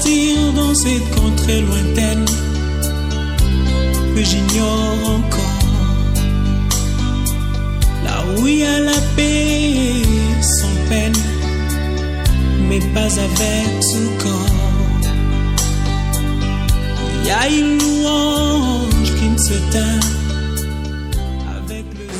partir dans cette contrée lointaine que j'ignore encore, là où il y a la paix sans peine, mais pas avec ce corps. Il y a une louange qui ne se teint avec le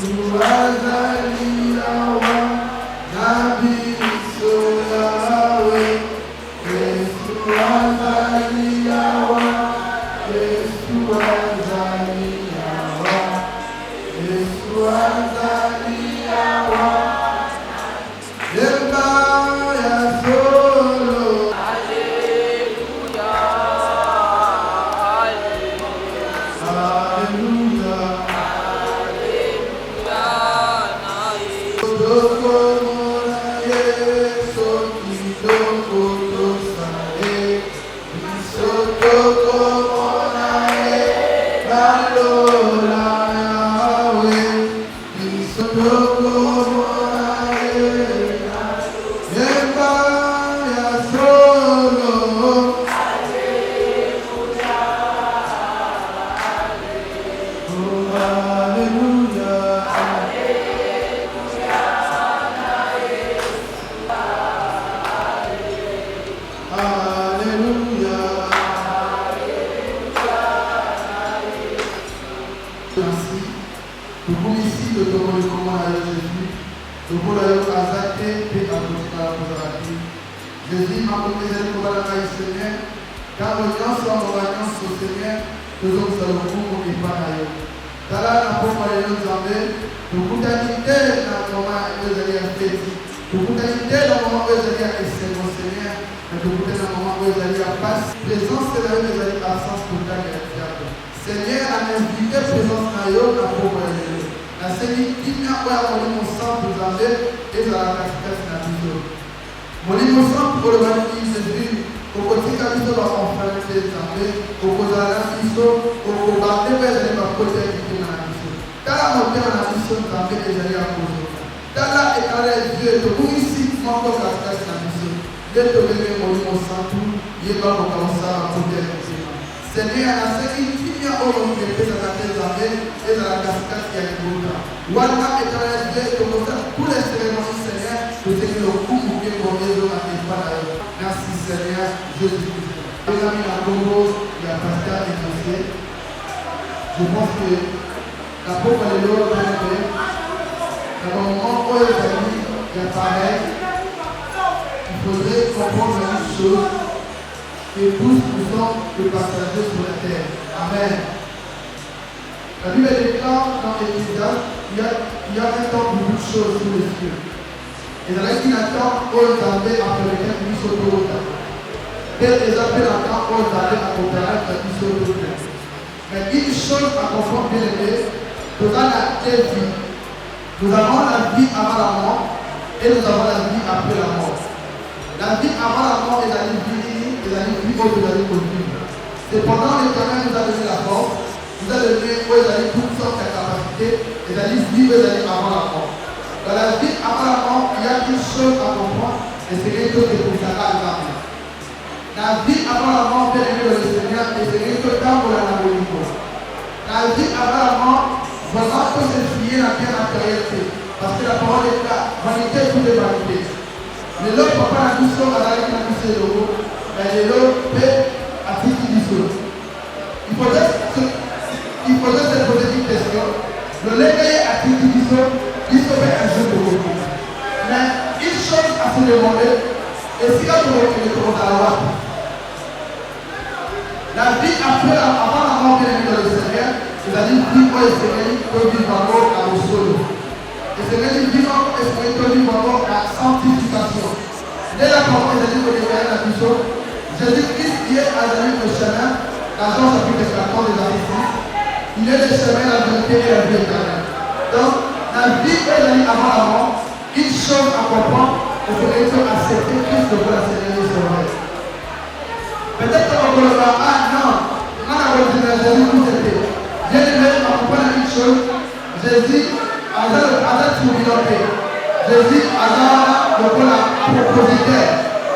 Jésus,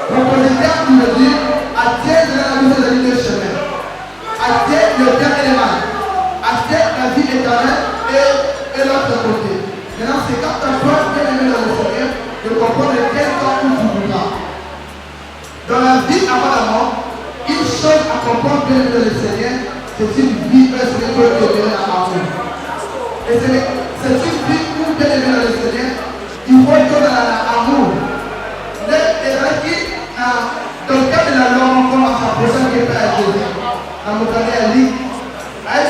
propositeur qui veut dire attirer le bien et le mal. Acheter la vie éternelle et l'autre côté. Maintenant, c'est quand tu as bien aimé dans le Seigneur, de comprendre quel temps où tu voudras. Dans la vie avant la mort, une chose à comprendre bien aimé dans le Seigneur, c'est une vie spirituelle qui est bien amour. Et c'est une vie où bien aimé dans le Seigneur, il faut être dans l'amour. Dans le cas de la loi, on commence à s'approcher qui est à Jésus. Dans mon cas, elle dit,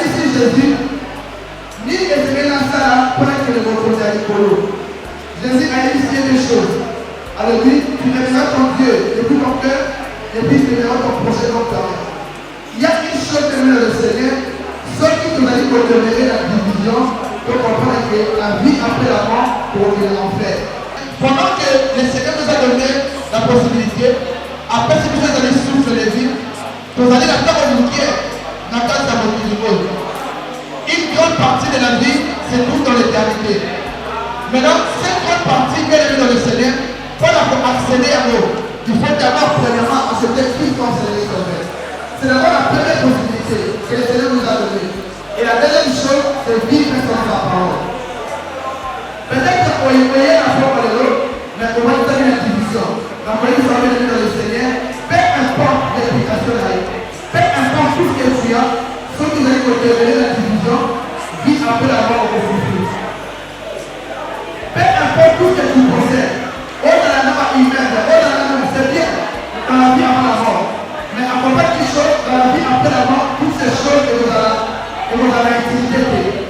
si Jésus, ni Jésus dans ça, pour que le monde à l'écolo. Jésus a initié des choses. Alors lui, tu aimeras ton Dieu depuis ton cœur, et puis tu aimeras ton prochain comme ta mère. Il y a une chose que dans le Seigneur, ceux qui te dit pour demeurer la division, pour comprendre que la vie après la mort, pour l'enfer. Pendant que le Seigneur nous a donné la possibilité, après si vous allez souffrir les vies, vous allez la faire au lumière, dans la case de votre niveau. Une grande partie de la vie, c'est tout dans l'éternité. Maintenant, cette grande partie bien aimée dans le Seigneur, pour accéder à nous, il faut d'abord premièrement accepter Christ comme Seigneur et Sauveur. C'est d'abord la première possibilité que le Seigneur nous a donnée. Et la deuxième chose, c'est vivre selon sa parole. Peut-être qu'on y voyait la foi de l'autre, mais on va donner la division. La police va venir dans le Seigneur, peu importe l'implication là, peu importe tout ce que tu as, ceux qui allaient devenir la division, vivent après la mort au futur. Peu importe tout ce que tu possèdes, au dans la norme humaine, au dans la norme, c'est bien dans la vie avant la mort. Mais accompagne une chose, dans la vie après la mort, toutes ces choses que vous avez intimidées.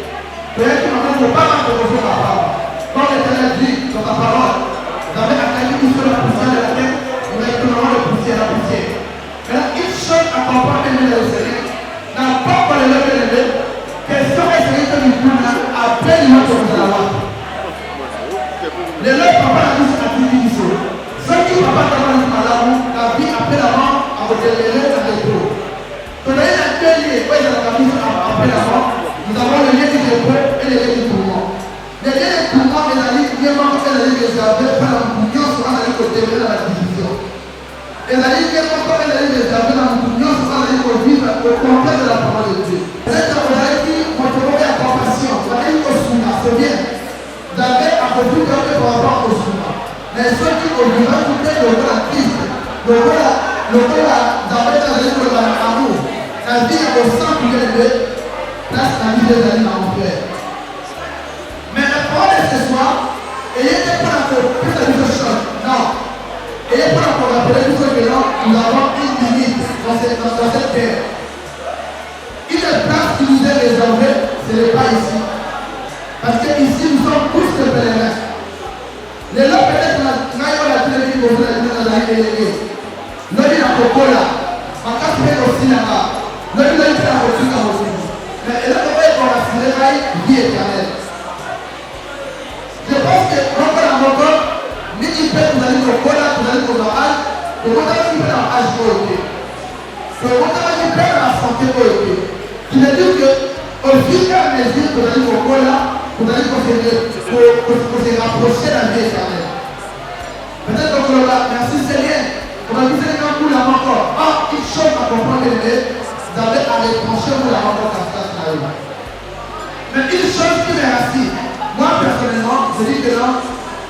Peut-être que maintenant, il ne faut pas m'approcher ma parole. Quand l'Éternel dit dans ta parole, vous avez attaqué tout sur la poussière de la terre, vous avez tourné la poussière. Maintenant, une chose accompagne le Seigneur, n'a pas pour le lever, question est ce que nous pouvons après notre de la loi. Les lèvres papa la douce à division. Ceux qui papa t'avoir dit la vie après la mort, à votre lèvres à l'épaule. Vous avez la deux liens, ouais, dans la vie après la mort, nous avons le lien du hébreu et le lien du tourment. Les liens du tourment, les alliés, bien manquent et les alliés réservés par la union sera dans le côté de la division. Les alliés bien manquent et les alliés réservés dans l'union sera dans le côté au contraire de la parole de Dieu. Peut-être que vous avez dit, montrez-moi la compassion, vous avez dit au souma, c'est bien. Vous avez accompli par rapport au souma. Mais ceux qui ont vu écouter le roi de Christ, le roi d'Abraham dans l'amour, la vie au sang du élevé, place la vie des alliés en enfer. Mais la parole de ce soir, ayez pas la plus de choses. Non. Ayez pas la rappeler tout ce que nous avons une limite dans cette terre. Une place qui nous est réservée, ce n'est pas ici. Parce que ici, nous sommes tous des pèlerins. Les lots, peut-être, nous avons la télé pour vous la dire dans la vie. Nous avons la cocola. Ma casse fait aussi là-bas. Nous avons la aussi dans aussi. Mais là, on va être dans la vie éternelle. Je pense que quand on a encore, ni il peut nous aller au cola, nous aller au âge, et quand on a une dans l'âge pour eux. Quand on a une dans la santé pour eux. Tu veux dire que, au fur et à mesure que vous allez au cola, vous allez se rapprocher de la vie éternelle. Peut-être que merci Seigneur, on va vous aider quand vous l'avez encore. Ah, une chose à comprendre, vous avez à retrancher vous l'avez encore à ça. Mais une chose qui m'est assise, moi personnellement, je dis que non,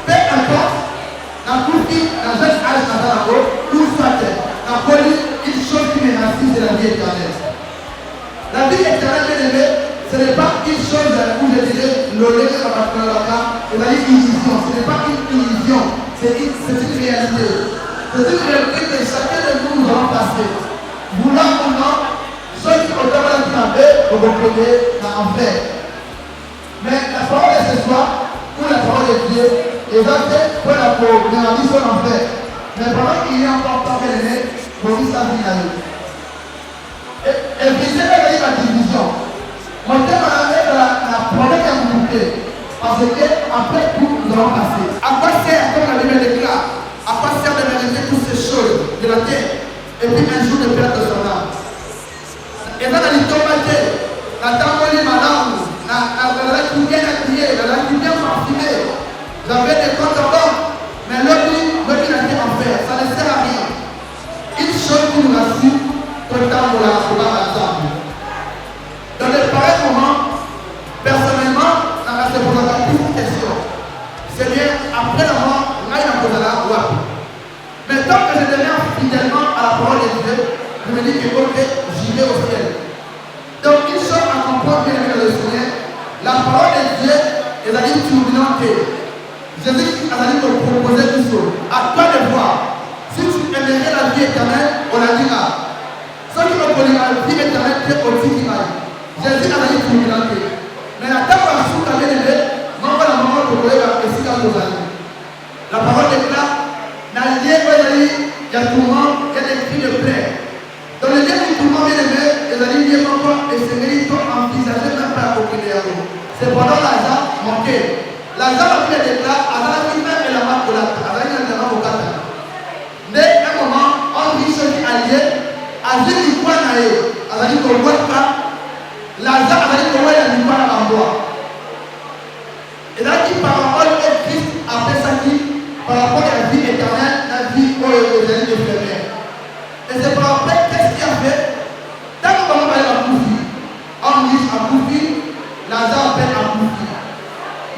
peu importe, la coupe, dans un âge dans la peau, où soit-elle, la police, une chose qui m'est assise, c'est la vie éternelle. La vie éternelle, bien aimée, ce n'est pas une chose où je dirais l'olé de la patronne, c'est-à-dire une illusion. Ce n'est pas une illusion, c'est une réalité. C'est une réalité que chacun de nous allons passer. Voulant ou non, ceux qui ont été travaillés vont retrouver dans l'enfer. Mais la parole de ce soir, ou la parole de Dieu, est faite pour la vie sur l'enfer. Mais pendant qu'il y a encore pas bien-aimé, vous dites ça vient à nous. Et briser la division. Moi, je vais la problème à vous goûter. Parce que après tout, nous allons passer. À quoi sert, comme la Bible déclare, à quoi sert de réaliser toutes ces choses de la terre et puis un jour de perdre son âme? Et dans la litomate, la tambourine madame, la qui bien habillée, la qui bien parfumée, j'avais des comptes en banque, mais l'autre n'a été en fer, ça ne sert à rien. Une chose qui nous rassure, tout le temps pour la ensemble. Seigneur, après la mort, là il a posé la loi. Mais tant que je deviens fidèlement à la parole de Dieu, je me dis que ok, j'y vais au ciel. Donc une chose à comprendre bien dans le Seigneur, la parole de Dieu est à dire turbulente. Jésus a dit qu'on proposait tout ça. À toi de voir. Si tu aimerais la vie éternelle, on la dira. Ceux qui me connaissent la vie éternelle, c'est aussi qui m'aille. Jésus a dit turbulente. Mais la table à sous la bien-aimée, non pas la maman de Koléa et si dans nos amis. La parole est là. Dans le lien où il y a tourment, il y a des cris de plaie. Dans le lien du tourment bien-aimé, il y a des liens encore et c'est mérite envisager même pas à aucun héros. C'est pendant Lazare manqué. Lazare a pris les déclats, à la fin même et la marque de la marque. Mais à un moment, on dit ce qui est allié, à dire du point naïe, à dire qu'on ne voit pas, Lazare a dit qu'on voit la lumière en bois. Et là, qui par rapport au Christ après ça qui, par rapport à la vie éternelle, la vie où les années de février. Et c'est par rapport à qu'est-ce qu'il a fait. Tant qu'on va parler à Koufi, homme riche à Koufi, Lazare appelle à Koufi.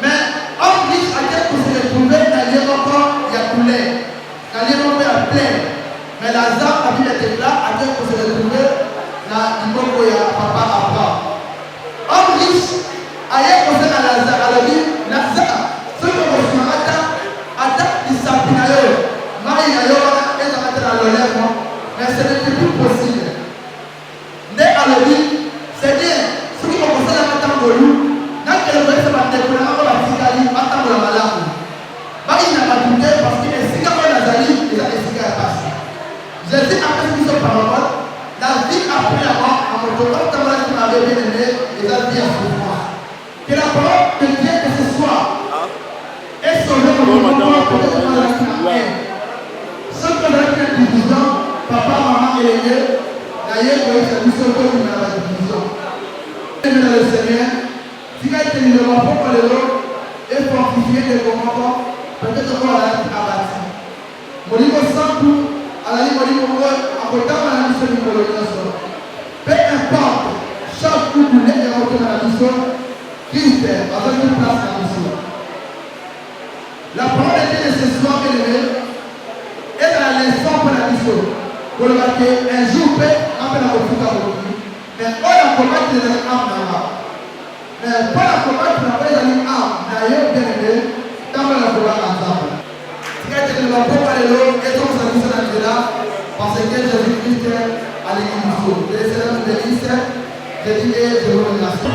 Mais homme riche à quel qu'on s'est retrouvé, dans l'Iran, il y a coulé. Dans l'Iran, il y a plein. Mais Lazare a vu les déclats à quel qu'on s'est retrouvé, dans l'Iran, il y a papa Abraham. Homme riche, ailleurs qu'on s'est dans Lazare, à la vie, Lazare, ceux qui ont reçu un attaque du sapinayo, Marie Ayola, et dans la lolèvre, mais ce n'était plus possible. Mais à la vie, c'est bien, ceux qui ont commencé à matin de loup, n'a que le vrai se battre pour la mort à Tigari, matin de la malade. Marie n'a pas douté parce qu'il est si gamin Nazali, il a des cigares passés. Jésus a fait ce parole, la vie après la mort, en me donnant comme la qui m'avait bien aimé, et la vie à souffrir. Que la parole de Dieu que ce soit. Et sauver le moment pour que nous ayons ceux qui ont la division, papa, maman et les deux, d'ailleurs, c'est nous ceux qui ont la division. Et dans le Seigneur, si quelqu'un ne va pas parler l'autre et fortifier les commandements, peut-être qu'on va être abattu. Mon livre sans tout, à la livre à côté de la mission du colonisation. Peu importe, chaque coup de l'être est rentré dans la mission, Christ a donné une place à la mission. La parole était nécessaire, bien-aimé, et dans la leçon pour la mission. Pour le marquer, un jour, après la refuge à votre mais on a combattu les âmes là-bas. Mais pas la combattre, on a pas les âmes, d'ailleurs, bien-aimé, dans la combattre ensemble. Si quelqu'un ne va pas parler l'eau, et donc ça nous est là, parce que Jésus-Christ a l'église. Je les salue de l'Église, je dis et je vous remercie.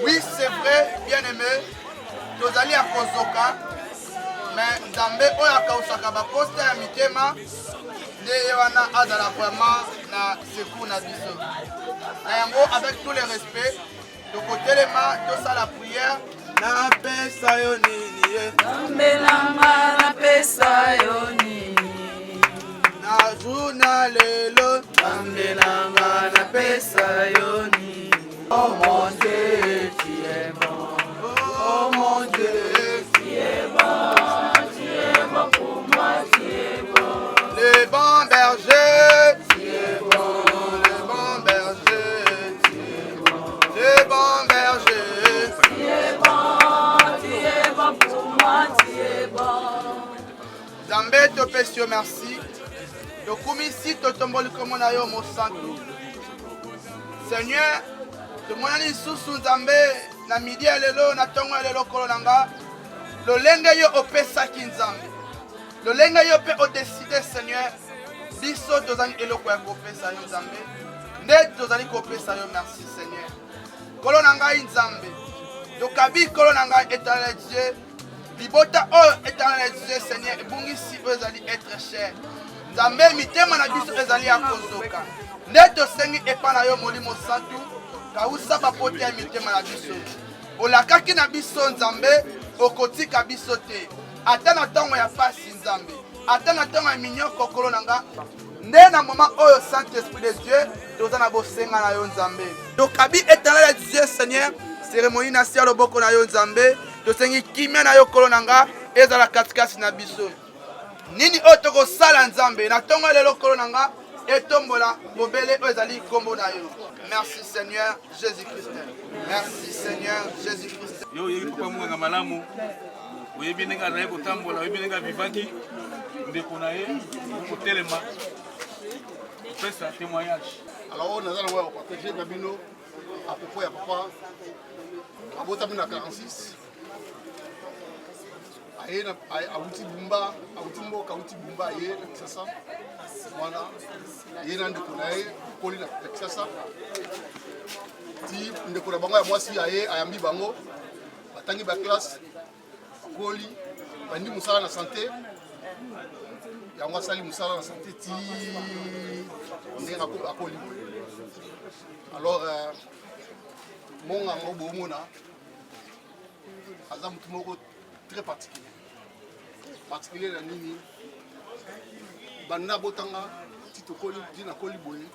Oui, c'est vrai, bien aimé. Nous allons à Kozoka, mais Zambé Oyaka Osaka Bakoste à Mitema, de Yohana Azala vraiment na Sekou na Biso. Avec tout le respect, tokotelema tosala prière na pesa yo nini ye Nambelanga na pesa yo nini na journal lelo Nambelanga na pesa yo nini Oh mon Dieu, tu es bon oh mon Dieu Tu es bon pour moi, tu es bon le bon berger Tu es bon le bon berger le bon berger Tu es bon pour moi, tu es bon Nzambe topesi yo merci tokumisi totomboli kombo na yo mosantu Seigneur tomonani lisusu Nzambe na midi ya lelo na ntongo ya lelo kolo na nga lolenge yo opesaki Nzambe lolenge yo mpe odeside Seigneur biso tozali eloko ya kopesa yo Nzambe nde tozali kopesa yo merci Seigneur kolo na ngai Nzambe tokabi kolo na ngai éternel Dieu libota oyo éternel Dieu Seigneur ebungisi oyo ezali être cher Nzambe mitema na biso ezali ya kozoka nde tosengi epa na yo molimo santu kausa bapote ya mitema na biso olakaki na biso Nzambe okotika biso te ata na ntongo ya pasi Nzambe ata na ntongo ya minyoko kolo na nga nde na moma oyo Saint Esprit de Dieu toza na bosenga na yo Nzambe tokabi éternel Dieu Seigneur cérémonie na sia loboko na yo Nzambe tosengi kimia na yo kolo na nga ezala katikati na biso nini oyo tokosala Nzambe na ntongo lelo kolo na nga etombola bobele oyo ezali kombo na yo merci Seigneur Jésus-Christ merci Seigneur Jésus-Christ yo yebi papa mwanga malamu oyebi ndenge azali kotambola oyebi ndenge avivaki ndeko na ye kotelema kopesa témoignage alors oyo naza nango ya kopartage na bino apropos ya papa abotami na 46 awuti bumba awuti mboka awuti bumba aye na Kisasa mwana ye na ndeko na ye koli na Kisasa ti ndeko na bango ya mwasi aye ayambi bango batangi baklasse akoli bandi mosala na santé yango asali mosala na santé ti ndenge akoli alors mongango bomona aza mutu moko très particulier na nini banda botanga titokoli dina koli boye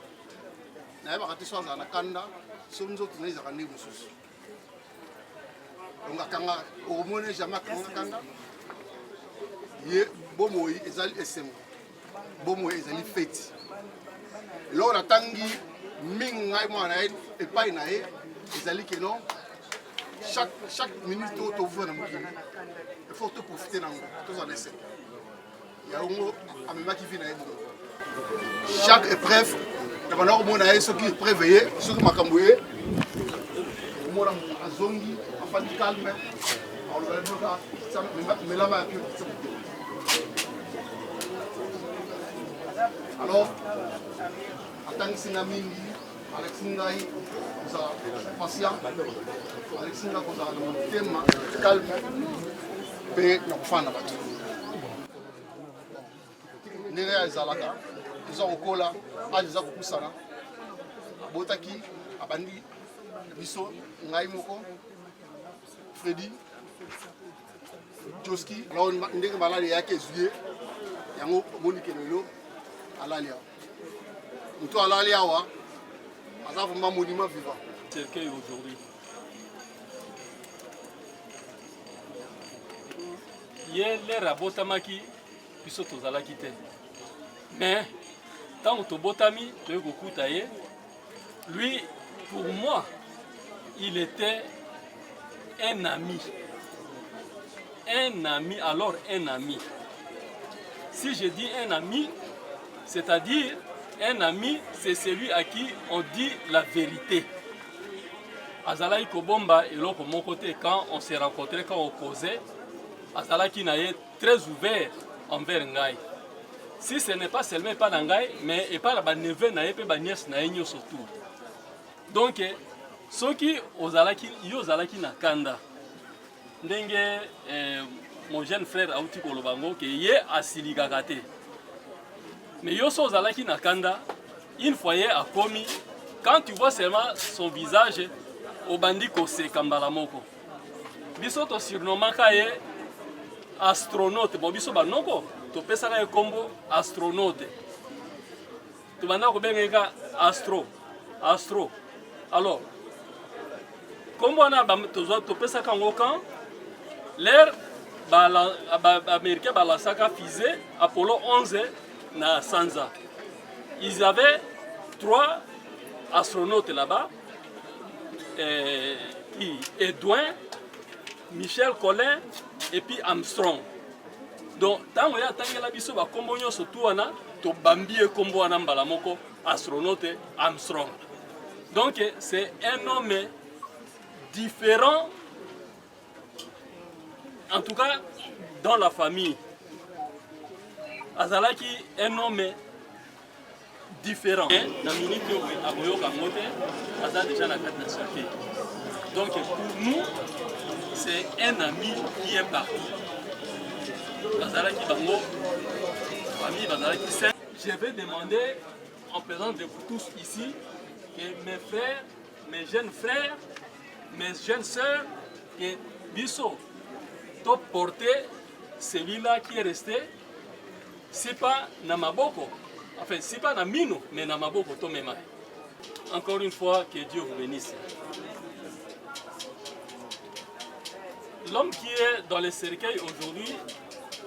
na yeba kati soza na kanda so nzoto na izaka ndenge mosusu donc akanga omone jamais kanga ye bomoi ezali esengo bomoi ezali fete lo na tangi mingi ngai mwana ye epai na ye ezali que non chaque minute to voit na mokili il faut te profiter nango tous en essai yango amemaki vi na ye bongo chaque épreuve na bana komona ye soki épreuve ye soki makambo ye omona azongi afandi calme melama ya pio alors atangisi na mingi alexi ngai kozala patient alexi ngai kozala na motema calme mpe na kofanda bato ndenge ezalaka toza kokola age eza kopusana abotaki abandi biso ngai moko Freddy Joski ndenge malali eyaki ezuye yango omoni lelo alali awa moto alali awa aza vraiment monument vivant. Cercueil aujourd'hui. Hier, les rabotamaki, puis tozalaki te. Mais, tant que botami, lui, pour moi, il était un ami. Un ami, alors un ami. Si je dis un ami, c'est-à-dire un ami, c'est celui à qui on dit la vérité. Azalaki Kobomba et l'autre de mon côté, quand on s'est rencontrés, quand on causait, Azalaki naye très ouvert envers Ngai. Si ce n'est pas seulement pas Ngai, mais et pas la neveu naye pe ba nièce naye surtout. Donc, ceux qui ozalaki na kanda. Ndenge mon jeune frère Aouti Kolobango qui est à Siligagate. Mais Yoso Zalaki Nakanda, une fois à commis, quand tu vois seulement son visage, obandi koseka mbala moko. Biso to surnomaka ye astronaute. Bon biso banoko to pesaka ye kombo astronaute. To banda ko bengeka astro. Alors kombo na to pesaka ngokan l'air américain balasaka fusée Apollo 11 na Sanza. Ils avaient 3 astronautes là-bas. Edwin, Michel Collin et puis Armstrong. Donc, tant que tu as biso ba kombo nyonso tu wana to bambi e kombo wana mbala moko astronaute Armstrong. Donc c'est un homme différent, en tout cas dans la famille. Azalaki un homme différent. Dans minute aboyoka ngote aza déjà la carte nationale. Donc pour nous c'est un ami qui est partout. Bazalaki bango famille bazalaki saint. Je vais demander en présence de vous tous ici que mes frères, mes jeunes frères, mes jeunes sœurs, que biso top porter celui-là qui est resté, c'est pas Namaboko, enfin c'est pas Namino, mais Namaboko Tomema. Encore une fois, que Dieu vous bénisse. L'homme qui est dans les cercueils aujourd'hui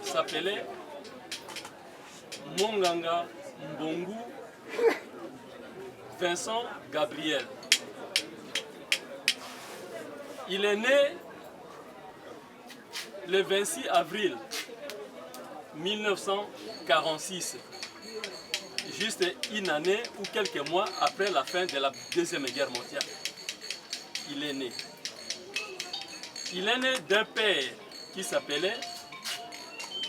s'appelait Monganga Mbongu Vincent Gabriel. Il est né le 26 avril 1946, juste une année ou quelques mois après la fin de la Deuxième Guerre mondiale. Il est né. Il est né d'un père qui s'appelait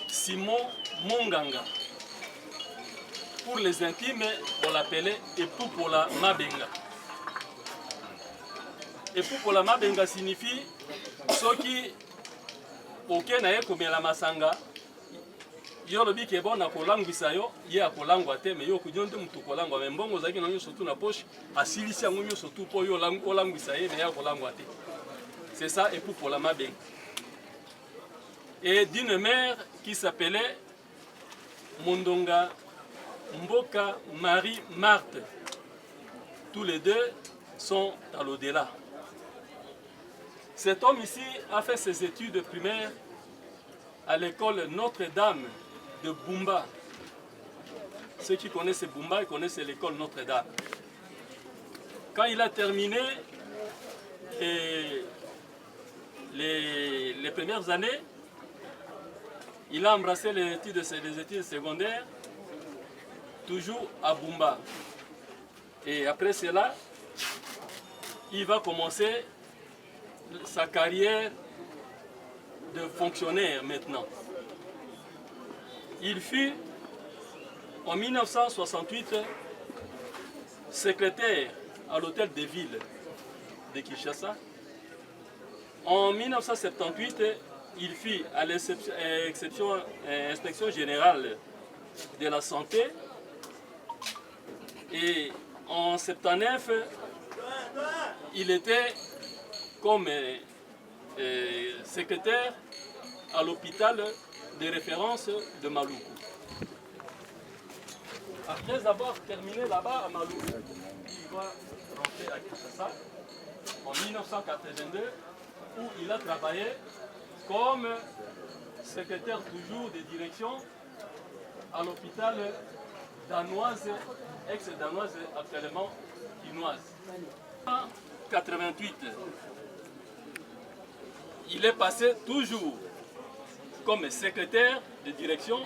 Simon Monganga. Pour les intimes, on l'appelait Epupola Mabenga. Epupola Mabenga signifie ce qui aucun n'a comme la masanga. Yo lobi ke bon na kolangwisa yo ye akolangwa te me yo kudionte mutu kolangwa me mbongo zaki na yo surtout na poche asilisi yango yo surtout po yo kolangwisa ye me ya kolangwa te. C'est ça Epupola Mabenga. Et d'une mère qui s'appelait Mondonga Mboka Marie Marthe. Tous les deux sont à l'au-delà. Cet homme ici a fait ses études primaires à l'école Notre-Dame de Bumba. Ceux qui connaissent Bumba, ils connaissent l'école Notre-Dame. Quand il a terminé les premières années, il a embrassé les études secondaires, toujours à Bumba. Et après cela, il va commencer sa carrière de fonctionnaire maintenant. Il fut en 1968 secrétaire à l'hôtel de ville de Kinshasa. En 1978, il fut à l'inspection générale de la santé. Et en 1979, il était comme secrétaire à l'hôpital de référence de Maluku. Après avoir terminé là-bas à Maluku, il va rentrer à Kinshasa en 1982 où il a travaillé comme secrétaire toujours de direction à l'hôpital danoise, ex-danoise actuellement chinoise. En 1988, il est passé toujours comme secrétaire de direction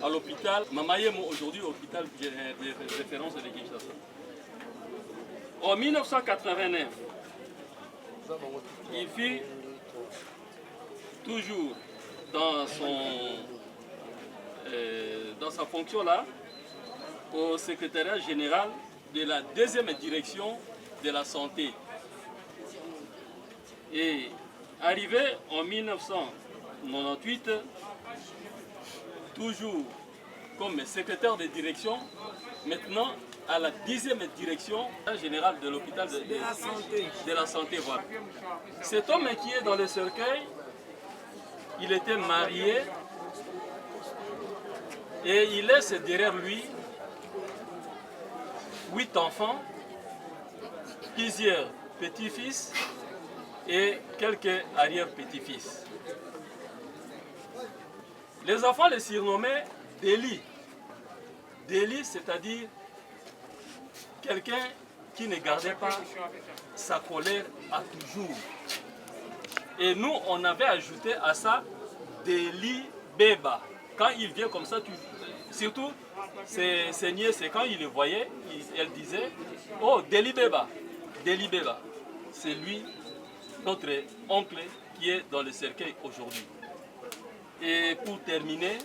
à l'hôpital Mamayemo, aujourd'hui hôpital de référence de Kinshasa. En 1989, il fut toujours dans sa fonction là au secrétariat général de la deuxième direction de la santé. Et arrivé en 1998, toujours comme secrétaire de direction, maintenant à la 10e direction générale de l'hôpital de la santé. Voilà. Cet homme qui est dans le cercueil, il était marié et il laisse derrière lui 8 enfants, plusieurs petits-fils et quelques arrière-petits-fils. Les enfants les surnommaient Déli. Déli, c'est-à-dire quelqu'un qui ne gardait pas sa colère à toujours. Et nous, on avait ajouté à ça Déli Beba. Quand il vient comme ça, surtout ses nièces, quand il le voyait, elle disait « Oh, Déli Beba, Déli Beba ». C'est lui, notre oncle, qui est dans le cercueil aujourd'hui. Et pour terminer,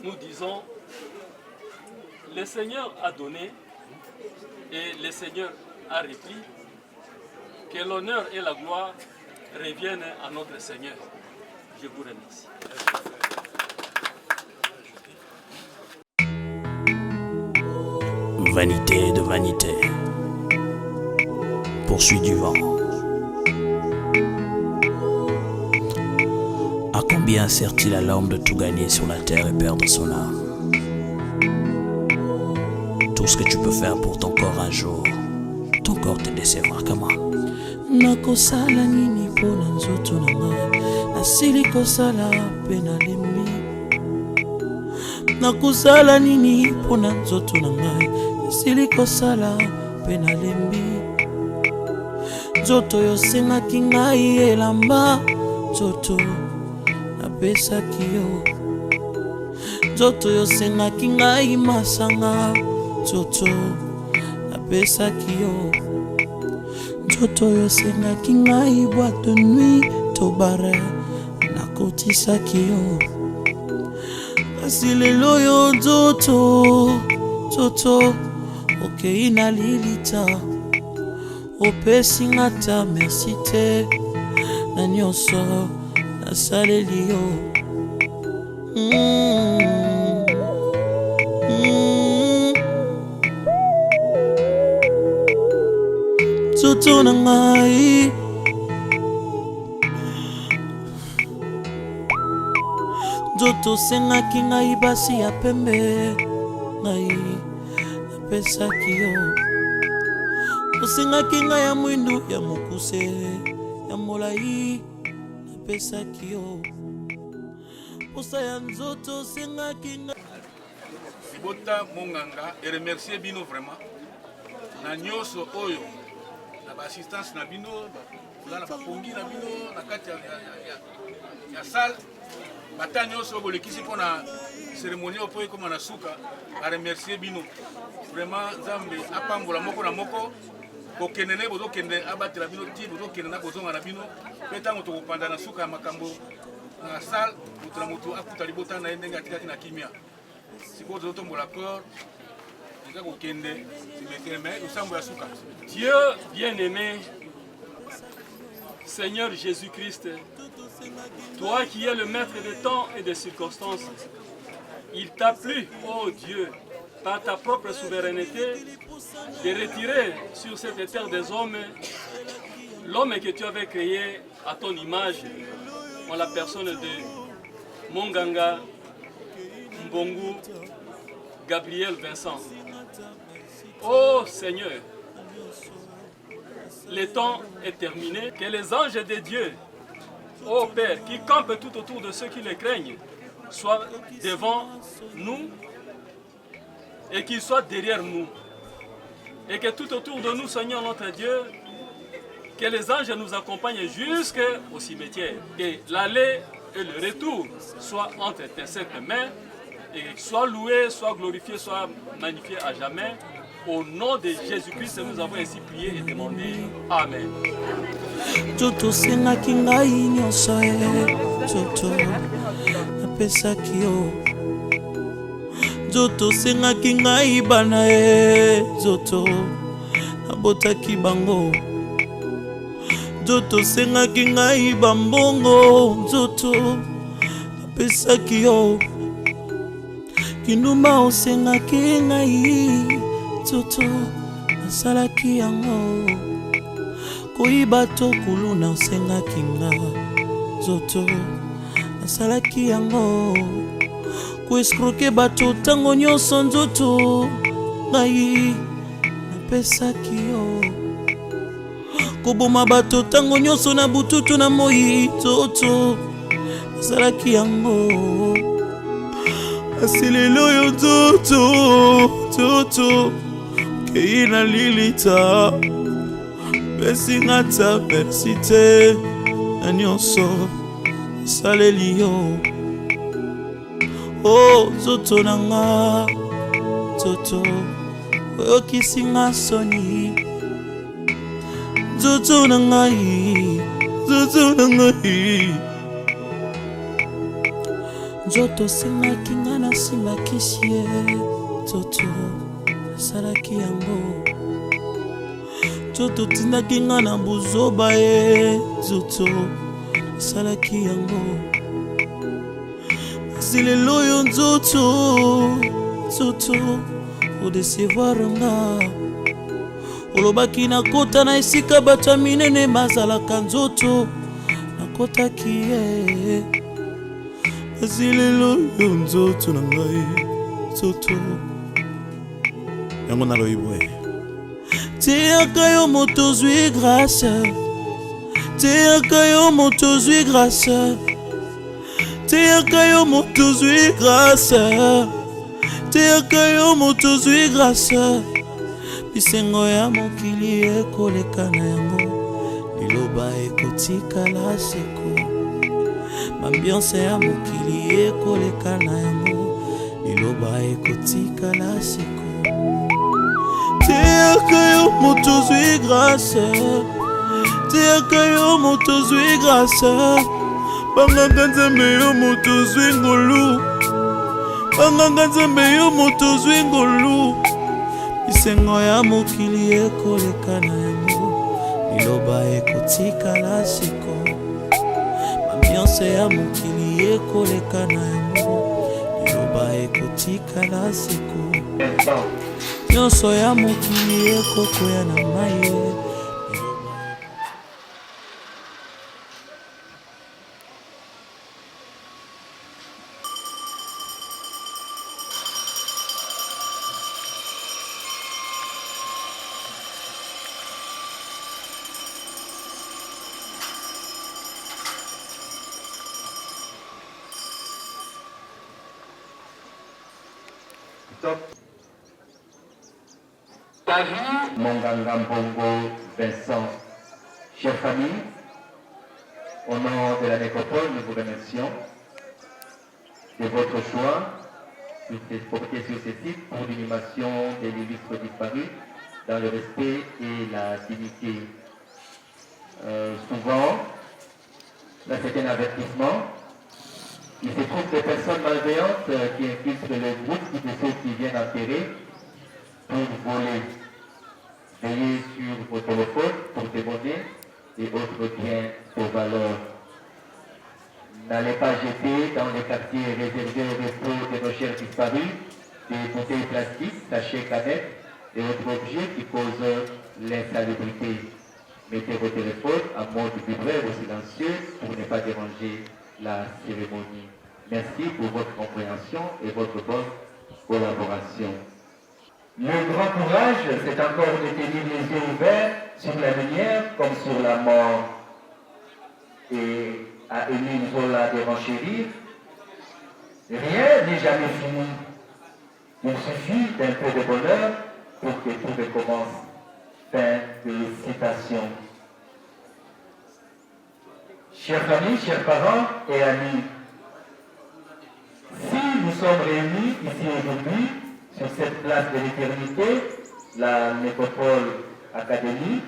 nous disons, le Seigneur a donné et le Seigneur a repris. Que l'honneur et la gloire reviennent à notre Seigneur. Je vous remercie. Vanité de vanité, poursuit du vent. À combien sert-il à l'homme de tout gagner sur la terre et perdre son âme? Tout ce que tu peux faire pour ton corps un jour, ton corps te décevra. Comment? nakosala nini mpona nzoto na ngai nasili kosala mpe nalembi nakosala nini mpona nzoto na ngai nasili kosala mpe nalembi nzoto yosengaki ngai elamba nzoto napesaki yo nzoto yosengaki ngai masanga nzoto napesaki yo nzoto yosengaki ngai boîte de nuit to bare nakotisaki yo kasi lelo yo nzoto okei na lilita opesi nga ta merci te na nyonso nasaleli yo nzoto na ngai nzoto osengaki ngai basi ya pembe ngai napesaki yo osengaki ngai ya mwindu ya mokuse ya molai napesaki yo posa ya nzoto osengaki ngai Libota Monganga et remercier bino vraiment na nyonso oyo na ba assistance na bino na bapongi na bino na kati ya salle bata nyonso bolekisi mpona cérémonie opo ekoma na suka a remercier bino vraiment Nzambe apambola moko na moko kokende ne bozokende abatela bino ti bozokende na kozonga na bino mpe ntango tokopanda na suka ya makambo na salle moto na moto akuta libota na ye ndenge atikaki na kimia sikoyo tozotombola corps eka kokende simeteme osambo ya suka. Dieu bien-aimé, Seigneur Jésus-Christ, toi qui es le maître des temps et des circonstances, il t'a plu, ô Dieu, par ta propre souveraineté, de retirer sur cette terre des hommes l'homme que tu avais créé à ton image, en la personne de Monganga Mbongu Gabriel Vincent. Ô Seigneur, le temps est terminé, que les anges de Dieu, ô Père, qui campent tout autour de ceux qui les craignent, soient devant nous et qu'ils soient derrière nous. Et que tout autour de nous, Seigneur notre Dieu, que les anges nous accompagnent jusqu'au cimetière. Que l'aller et le retour soient entre tes saintes mains et soient loués, soient glorifiés, soient magnifiés à jamais. Au nom de Jésus-Christ, nous avons ainsi prié et demandé. Amen. Toto sengaki ngai nyonso toto napesaki yo toto sengaki ngai bana toto nabotaki bango toto sengaki ngai bambongo toto napesaki yo Kindumba osengaki ngai toto nasalaki yango koyiba to kuluna osengaki nga zoto nasalaki yango koescroke bato tango nyonso nzoto ngai napesaki yo koboma bato tango nyonso na bututu na moi toto nasalaki yango asi lelo oyo toto kei na lilita pesinga ta merci te na nyonso saleli yo o zoto nanga toto oyokisinga soni zoto nangai nzoto sengaki nga nasimbakisi ye toto nasalaki yango nzoto tindaki nga na buzoba ye zoto nasalaki yango kasi lelo oyo nzoto odecevoir nga olobaki nakota na esika bato ya minene bazalaka nzoto nakotaki ye kasi lelo oyo nzoto na ngai nzoto yango naloyibwe teyaka yo moto zwi grâce teyaka yo moto zwi grâce teyaka yo moto zwi grâce teyaka yo moto zwi grâce bisengo ya mokili ekoleka na yango liloba ekotikala seko ambiance ya mokili ekoleka na yango liloba ekotikala seko teyaka yo moto zwi grâce teyaka yo moto zwi grâce banganga nzambe yo moto zwi ngolu banganga nzambe yo moto zwi ngolu bisengo ya mokili ekoleka na yango liloba ekotikala seko ambiance ya mokili ekoleka na yango liloba ekotikala seko nyonso ya mokili ekokoya na mai Monganga Mbongo Vincent. Chère famille, au nom de la nécropole, nous vous remercions de votre choix de porter sur ce site pour l'inhumation des illustres disparus dans le respect et la dignité. Souvent, là c'est un avertissement, il se trouve des personnes malveillantes qui infiltrent le groupe de ceux qui viennent enterrer pour voler. Veillez sur vos téléphones pour des monnaies et autres biens de valeur. N'allez pas jeter dans les quartiers réservés au repos de nos chers disparus des bouteilles plastiques, sachets, canettes et autres objets qui causent l'insalubrité. Mettez vos téléphones en mode vibreur ou silencieux pour ne pas déranger la cérémonie. Merci pour votre compréhension et votre bonne collaboration. Le grand courage, c'est encore de tenir les yeux ouverts sur l'avenir comme sur la mort. Et à Émile Zola de renchérir, rien n'est jamais fini. Il suffit d'un peu de bonheur pour que tout recommence. Fin de citation. Chers amis, chers parents et amis, si nous sommes réunis ici aujourd'hui, sur cette place de l'éternité, la Nécropole Académie,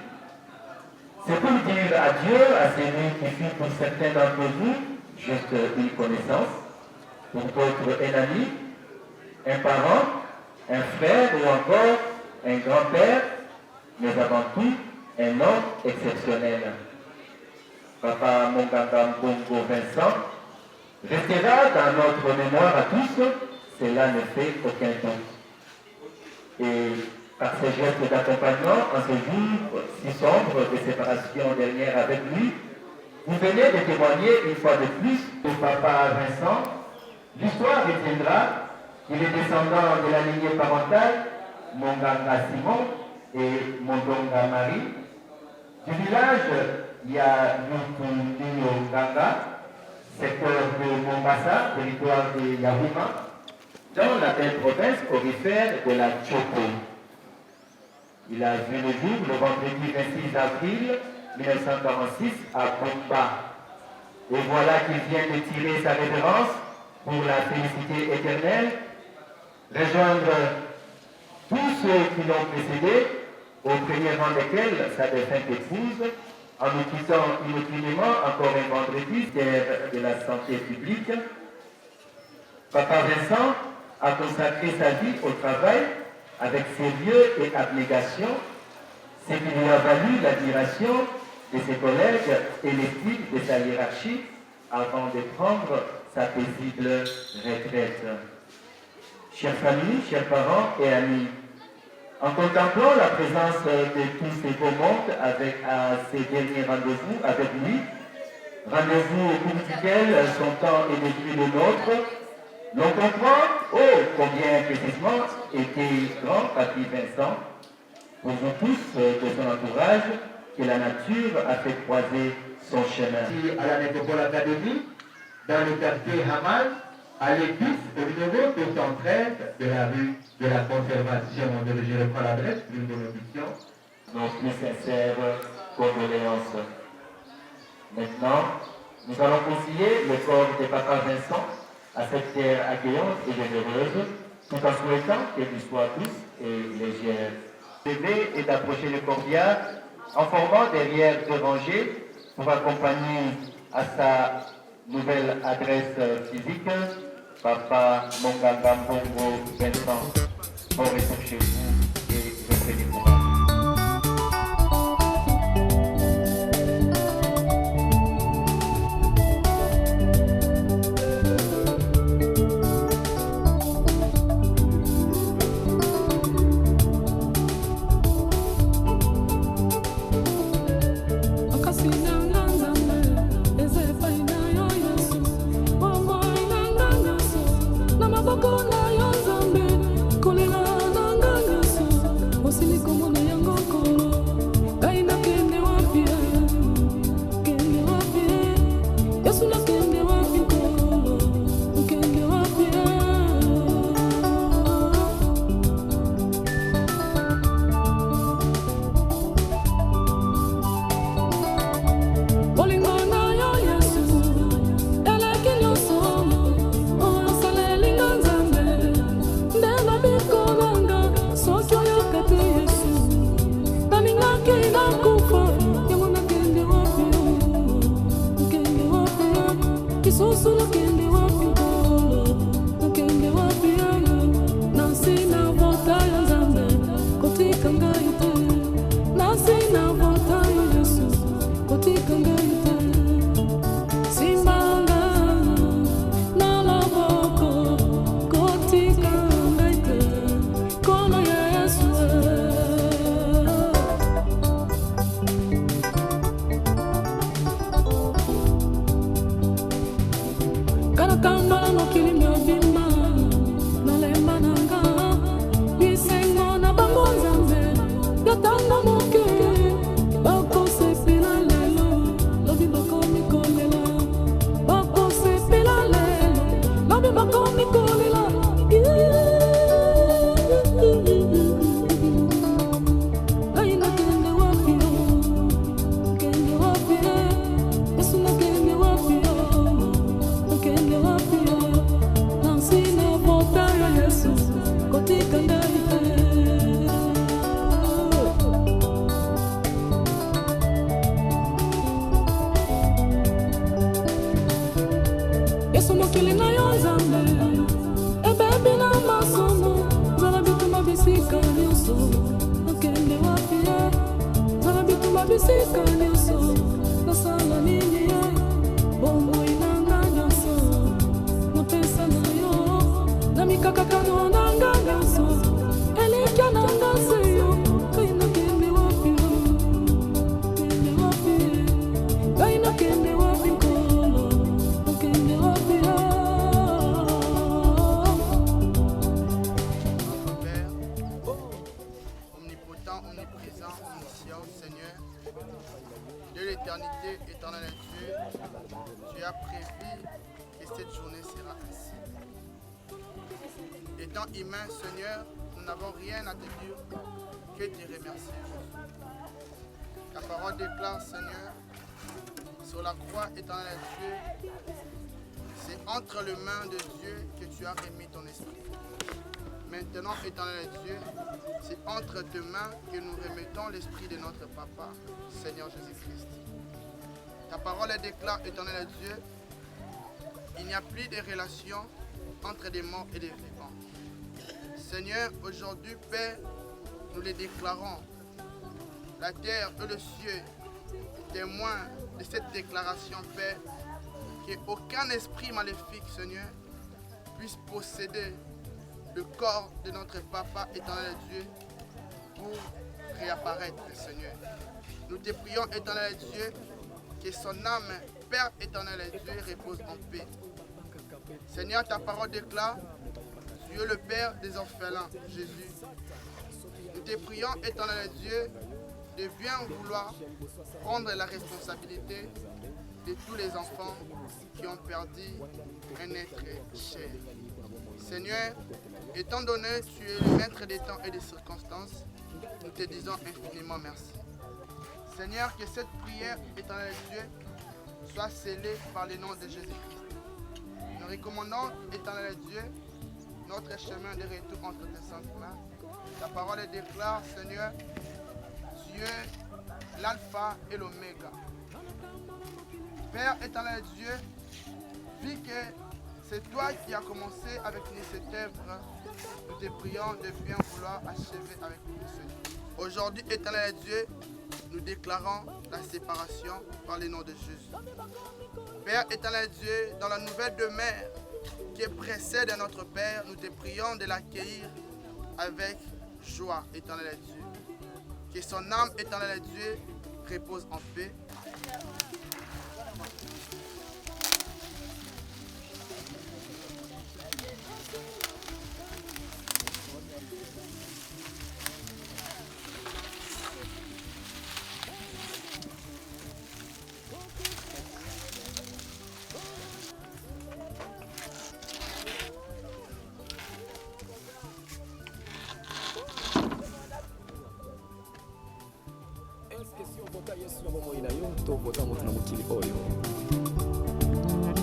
c'est pour dire adieu à celui qui fut pour certains d'entre vous juste une connaissance, pour d'autres un ami, un parent, un frère ou encore un grand-père, mais avant tout un homme exceptionnel. Papa Monganga Mbongo Vincent restera dans notre mémoire à tous cela ne fait aucun doute. Et par ces gestes d'accompagnement, en ce jour si sombre de séparation dernière avec lui, vous venez de témoigner une fois de plus au papa Vincent. L'histoire retiendra qu'il est descendant de la lignée parentale Monganga Simon et Mondonga Marie. Du village, il y a Nutundio Ganga, secteur de Mombasa, territoire de Yahuma, dans la belle province orifère de la Tchoko. Il a vu le jour le vendredi 26 avril 1946 à Bomba. Et voilà qu'il vient de tirer sa révérence pour la félicité éternelle, rejoindre tous ceux qui l'ont précédé, au premier rang desquels sa défunte épouse, en nous quittant inopinément encore un vendredi, terre de la santé publique. Papa Vincent a consacré sa vie au travail avec sérieux et abnégation, ce qui lui a valu l'admiration de ses collègues et l'estime de sa hiérarchie avant de prendre sa paisible retraite. Chers familles, chers parents et amis, en contemplant la présence de tous ces beaux mondes à ces derniers rendez-vous avec lui, rendez-vous au cours duquel son temps est devenu le nôtre, l'on comprend, combien précisément était grand Papy Vincent, pour vous tous de son entourage, que la nature a fait croiser son chemin. À la Métropole Académie, dans le quartier Haman, à l'église au numéro 213 de la rue de la Conservation. Je reprends l'adresse d'une bénédiction. Nos plus sincères condoléances. Maintenant, nous allons confier le corps de Papa Vincent à cette terre accueillante et généreuse, tout en souhaitant qu'elle soit douce et légère. L'idée est d'approcher le cordial en formant derrière deux rangées pour accompagner à sa nouvelle adresse physique, Papa Monganga Mbongo Vincent. Bon retour chez vous et reprenez courage. Éternel Dieu, tu as prévu que cette journée sera ainsi. Étant humain, Seigneur, nous n'avons rien à te dire que te remercier. Ta parole déclare, Seigneur, sur la croix, éternel Dieu, c'est entre les mains de Dieu que tu as remis ton esprit. Maintenant, éternel Dieu, c'est entre tes mains que nous remettons l'esprit de notre Papa, Seigneur Jésus-Christ. Ta parole déclare, éternel Dieu, il n'y a plus de relation entre des morts et des vivants. Seigneur, aujourd'hui, Père, nous les déclarons. La terre et le ciel, témoins de cette déclaration, Père, qu'aucun esprit maléfique, Seigneur, puisse posséder le corps de notre Papa, éternel Dieu, pour réapparaître, Seigneur. Nous te prions, éternel Dieu, que son âme, Père éternel Dieu, repose en paix. Seigneur, ta parole déclare, tu es le Père des orphelins, Jésus. Nous te prions, éternel Dieu, de bien vouloir prendre la responsabilité de tous les enfants qui ont perdu un être cher. Seigneur, étant donné que tu es le maître des temps et des circonstances, nous te disons infiniment merci. Seigneur, que cette prière, éternel Dieu, soit scellée par le nom de Jésus-Christ. Nous recommandons, éternel Dieu, notre chemin de retour entre tes saintes mains. Ta parole déclare, Seigneur, tu es l'alpha et l'oméga. Père éternel Dieu, vu que c'est toi qui as commencé avec nous cette œuvre, nous te prions de bien vouloir achever avec nous, Seigneur. Aujourd'hui, éternel Dieu, nous déclarons la séparation par le nom de Jésus. Père éternel Dieu, dans la nouvelle demeure qui précède notre Père, nous te prions de l'accueillir avec joie, éternel Dieu. Que son âme, éternel Dieu, repose en paix.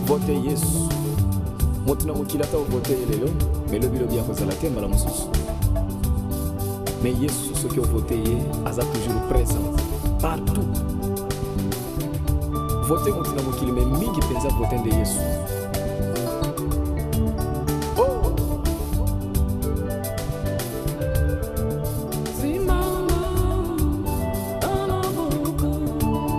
Vote Yesu motina mokili ata ovote ye lelo me lobilobi ya kozala te mbala mosusu me Yesu soki ovote ye aza toujours présent partout. Vote motina mokili me mingi mpenza vote nde Yesu.